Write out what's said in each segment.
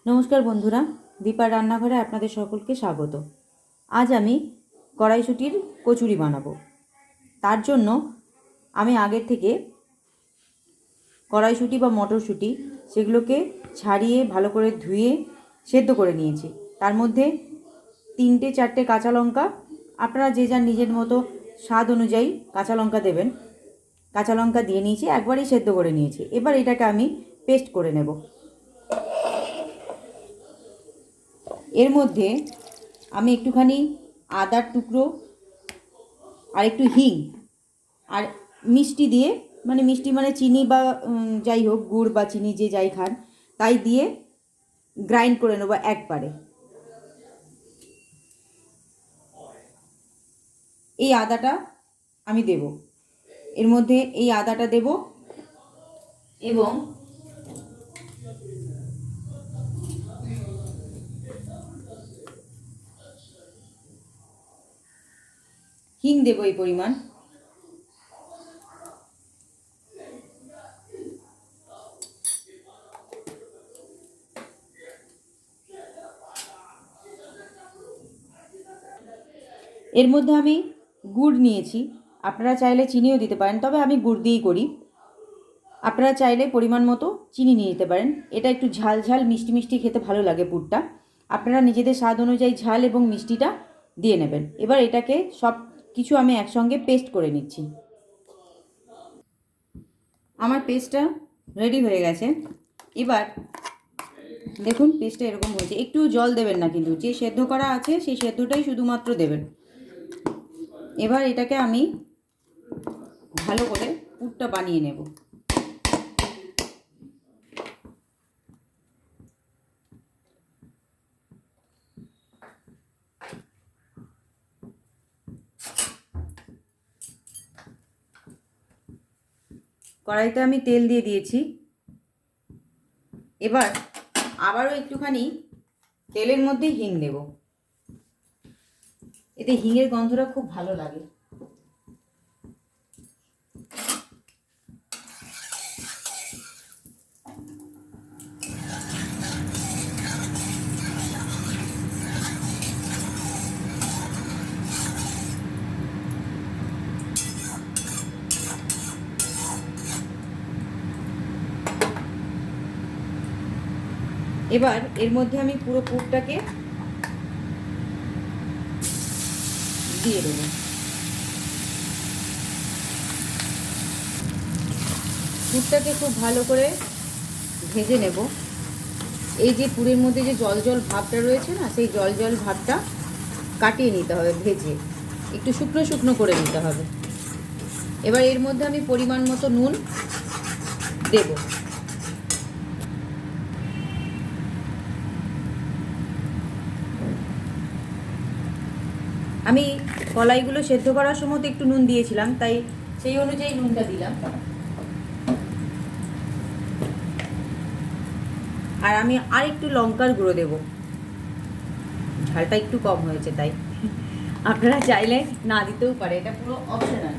নমস্কার বন্ধুরা, দীপার রান্নাঘরে আপনাদের সকলকে স্বাগত। আজ আমি কড়াইশুঁটির কচুরি বানাবো। তার জন্য আমি আগের থেকে কড়াইশুঁটি বা মটরশুঁটি সেগুলোকে ছাড়িয়ে ভালো করে ধুয়ে সেদ্ধ করে নিয়েছি। তার মধ্যে 3-4টে কাঁচা লঙ্কা, আপনারা যে যার নিজের মতো স্বাদ অনুযায়ী কাঁচা লঙ্কা দেবেন, কাঁচা লঙ্কা দিয়ে নিয়েছি, একবারই সেদ্ধ করে নিয়েছি। এবার এটাকে আমি পেস্ট করে নেব। এর মধ্যে আমি একটুখানি আদার টুকরো আর একটু হিং আর মিষ্টি দিয়ে, মিষ্টি মানে চিনি বা যাই হোক, গুড় বা চিনি যে যাই খান তাই দিয়ে গ্রাইন্ড করে নেবো একবারে। এই আদাটা আমি দেব, এর মধ্যে এই আদাটা দেব এবং হিং দেব এই পরিমাণ। এর মধ্যে আমি গুড় নিয়েছি, আপনারা চাইলে চিনিও দিতে পারেন, তবে আমি গুড় দিয়েই করি। আপনারা চাইলে পরিমাণ মতো চিনি নিয়ে নিতে পারেন। এটা একটু ঝাল ঝাল মিষ্টি মিষ্টি খেতে ভালো লাগে পুরটা। আপনারা নিজেদের স্বাদ অনুযায়ী ঝাল এবং মিষ্টিটা দিয়ে নেবেন। এবার এটাকে সব কিছু আমি একসঙ্গে পেস্ট করে নিচ্ছি। আমার পেস্টটা রেডি হয়ে গেছে। এবার দেখুন পেস্টটা এরকম হয়েছে। একটু জল দেবেন না, কিন্তু যে সেদ্ধ করা আছে সেই সেদ্ধটাই শুধুমাত্র দেবেন। এবার এটাকে আমি ভালো করে পুরটা বানিয়ে নেব। কড়াইতে আমি তেল দিয়ে দিয়েছি। এবার আবারও একটুখানি তেলের মধ্যে হিং দেব, এতে হিঙের গন্ধটা খুব ভালো লাগে। এবার এর মধ্যে আমি পুরো পুরটাকে দিয়ে দেব। পুরটাকে খুব ভালো করে ভেজে নেব। এই যে পুরের মধ্যে যে জল জল ভাবটা রয়েছে না, সেই জল জল ভাবটা কাটিয়ে নিতে হবে, ভেজে একটু শুকনো শুকনো করে নিতে হবে। এবার এর মধ্যে আমি পরিমাণ মতো নুন দেব। আমি কলাইগুলো সেদ্ধ করার সময় তো একটু নুন দিয়েছিলাম, তাই সেই অনুযায়ী নুনটা দিলাম। আর আমি আর একটু লঙ্কার গুঁড়ো দেব, ঝালটা একটু কম হয়েছে তাই। আপনারা চাইলে না দিতেও পারে, এটা পুরো অপশনাল।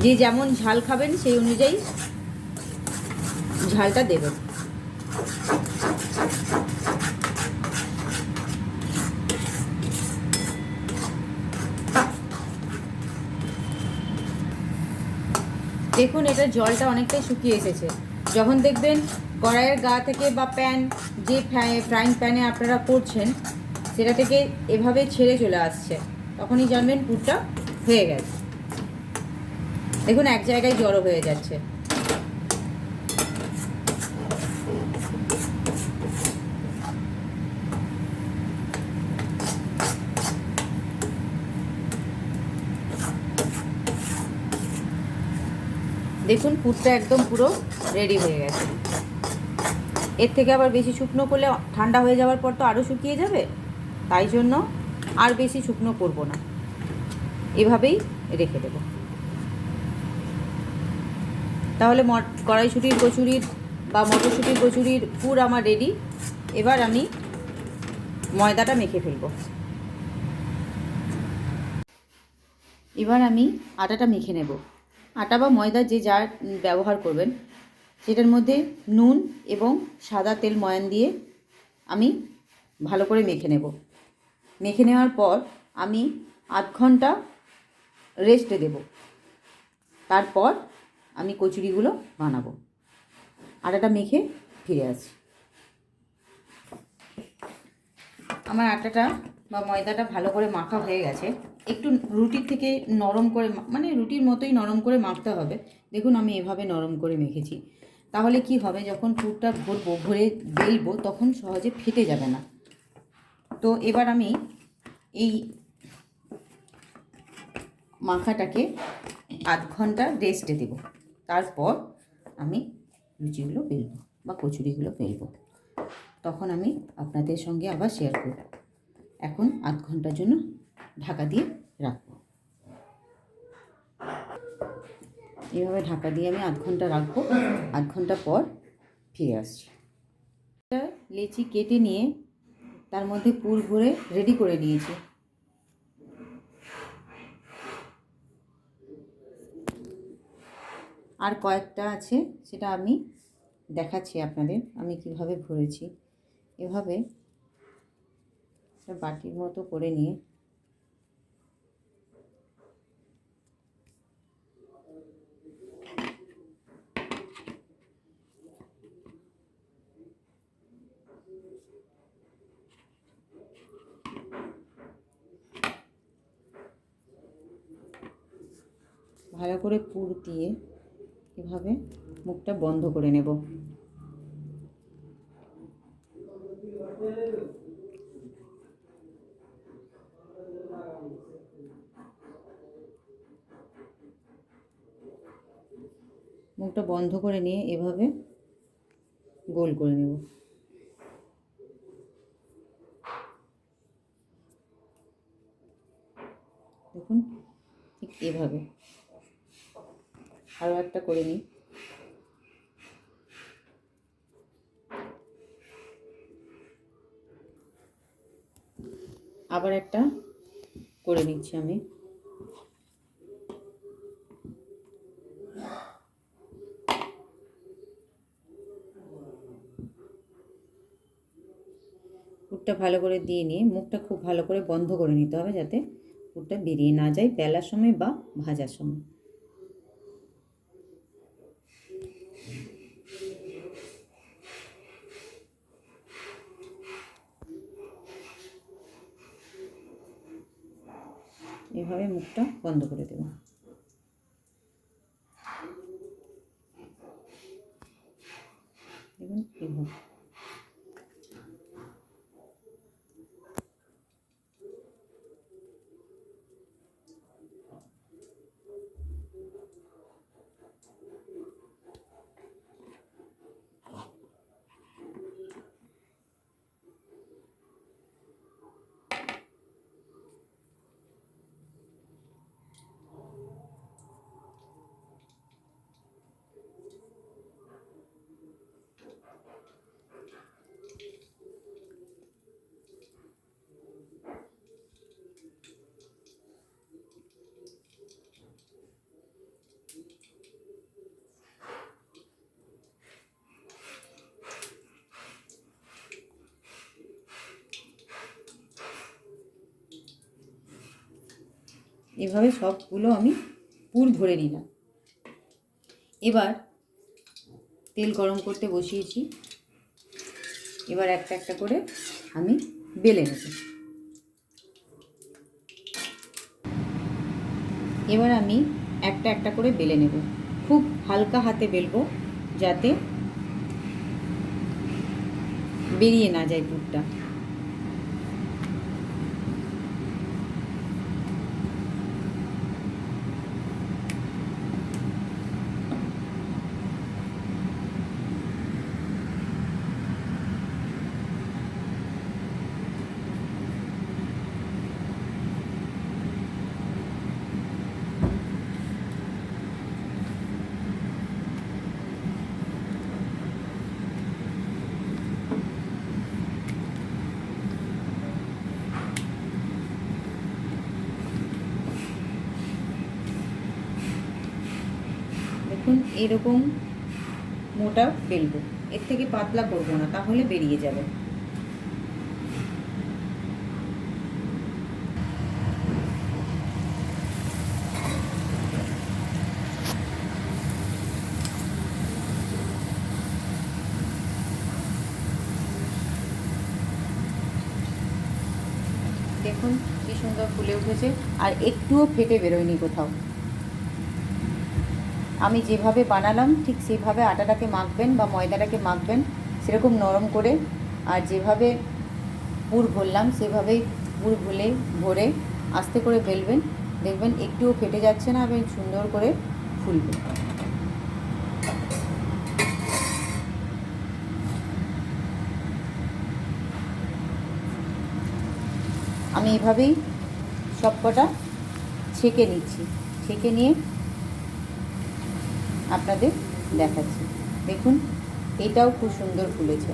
যে যেমন ঝাল খাবেন সেই অনুযায়ী ঝালটা দেবেন। দেখুন এটা জলটা অনেকটাই শুকিয়ে এসেছে। যখন দেখবেন কড়াইয়ের গা থেকে বা প্যান, যে ফ্রাইং প্যানে আপনারা করছেন সেটা থেকে এভাবে ছেড়ে চলে আসছে, তখনই জানবেন পুরটা হয়ে গেছে। দেখুন এক জায়গায় জড়ো হয়ে যাচ্ছে। দেখুন পুরটা একদম পুরো রেডি হয়ে গেছে। এর থেকে আবার বেশি শুকনো করলে ঠান্ডা হয়ে যাওয়ার পর তো আরও শুকিয়ে যাবে, তাই জন্য আর বেশি শুকনো করব না, এভাবেই রেখে দেব। তাহলে কড়াইশুঁটির কচুরির বা মটরশুঁটির কচুরির পুর আমার রেডি। এবার আমি ময়দাটা মেখে ফেলব। এবার আমি আটাটা মেখে নেব। আটা বা ময়দা যে যার ব্যবহার করবেন। সেটার মধ্যে নুন এবং সাদা তেল ময়ান দিয়ে আমি ভালো করে মেখে নেব। মেখে নেওয়ার পর আমি আধ ঘন্টা রেস্টে দেব। তারপর আমি কচুরিগুলো বানাবো। আটাটা মেখে ফিরে আসি। আমার আটাটা বা ময়দাটা ভালো করে মাখা হয়ে গেছে। একটু রুটির থেকে নরম করে, মানে রুটির মতোই নরম করে মাখতে হবে। দেখুন আমি এভাবে নরম করে মেখেছি। তাহলে কি হবে, যখন পুরটা ভরে বেলবো তখন সহজে ফেটে যাবে না। তো এবার আমি এই মাখাটাকে আধ ঘন্টা রেস্টে দেব। তারপর আমি লুচিগুলো বেলবো বা কচুরিগুলো বেলবো। তখন আমি আপনাদের সঙ্গে আবার শেয়ার করব। এখন আধ ঘন্টার জন্য ঢাকা দিয়ে রাখবো। এইভাবে ঢাকা দিয়ে আমি আধ ঘন্টা রাখবো। আধ ঘন্টা পর ফিরে আসছি। লেচি কেটে নিয়ে তার মধ্যে পুর ভরে রেডি করে নিয়েছি। আর কয়েকটা আছে, সেটা আমি দেখাচ্ছি আপনাদের আমি কিভাবে ভরেছি। এভাবে বাটির মতো করে নিয়ে ভালো করে পুর দিয়ে এভাবে মুখটা বন্ধ করে নেব। মুখটা বন্ধ করে নিয়ে এভাবে গোল করে নেব। দেখুন ঠিক এভাবে। আরও একটা করে নিই। আবার একটা করে নিচ্ছি আমি। পুরটা ভালো করে দিয়ে নিয়ে মুখটা খুব ভালো করে বন্ধ করে নিতে হবে, যাতে পুরটা বেরিয়ে না যায় বেলার সময় বা ভাজার সময়। এভাবে মুখটা বন্ধ করে দেব। দেখুন এভাবে। এভাবে সবগুলো আমি পুর ভরে নিলাম। এবার তেল গরম করতে বসিয়েছি। এবার একটা একটা করে আমি বেলে নেব। এবার আমি একটা একটা করে বেলে নেব। খুব হালকা হাতে বেলবো, যাতে বেরিয়ে না যায় পুরটা। দেখুন এরকম মোটা বেলবো, এর থেকে পাতলা করবো না, তাহলে বেরিয়ে যাবে। দেখুন কি সুন্দর ফুলে উঠেছে, আর একটুও ফেটে বেরোয়নি কোথাও। আমি যেভাবে বানালাম ঠিক সেভাবে আটাটাকে মাখবেন বা ময়দাটাকে মাখবেন, সেরকম নরম করে। আর যেভাবে পুর ভরলাম সেভাবেই পুর ভরে আস্তে করে বেলবেন, দেখবেন একটুও ফেটে যাচ্ছে না এবং সুন্দর করে ফুলবে। আমি এভাবেই সবকটা ছেঁকে নিচ্ছি, ছেঁকে নিয়ে আপনাদের দেখাচ্ছি। দেখুন এটাও খুব সুন্দর ফুলেছে,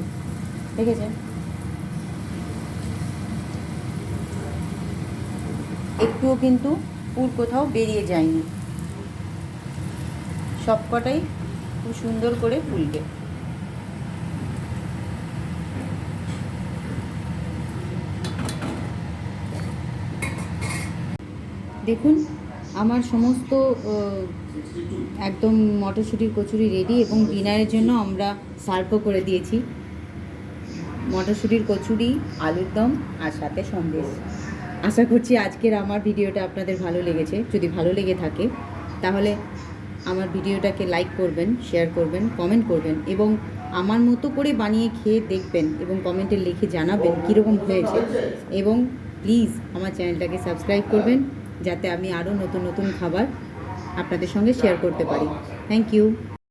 দেখেছেন? একটুও কিন্তু পুর কোথাও বেরিয়ে যায়নি, সবকটাই খুব সুন্দর করে ফুলবে। দেখুন আমার সমস্ত একদম মটরশুঁটির কচুরি রেডি, এবং ডিনারের জন্য আমরা সার্ভও করে দিয়েছি। মটরশুঁটির কচুরি, আলুর দম আর সাথে সন্দেশ। আশা করছি আজকের আমার ভিডিওটা আপনাদের ভালো লেগেছে। যদি ভালো লেগে থাকে তাহলে আমার ভিডিওটাকে লাইক করবেন, শেয়ার করবেন, কমেন্ট করবেন, এবং আমার মতো করে বানিয়ে খেয়ে দেখবেন এবং কমেন্টে লিখে জানাবেন কীরকম হয়েছে। এবং প্লিজ আমার চ্যানেলটাকে সাবস্ক্রাইব করবেন, যাতে আমি আরও নতুন নতুন খাবার আপনাদের সঙ্গে শেয়ার করতে পারি। Thank you.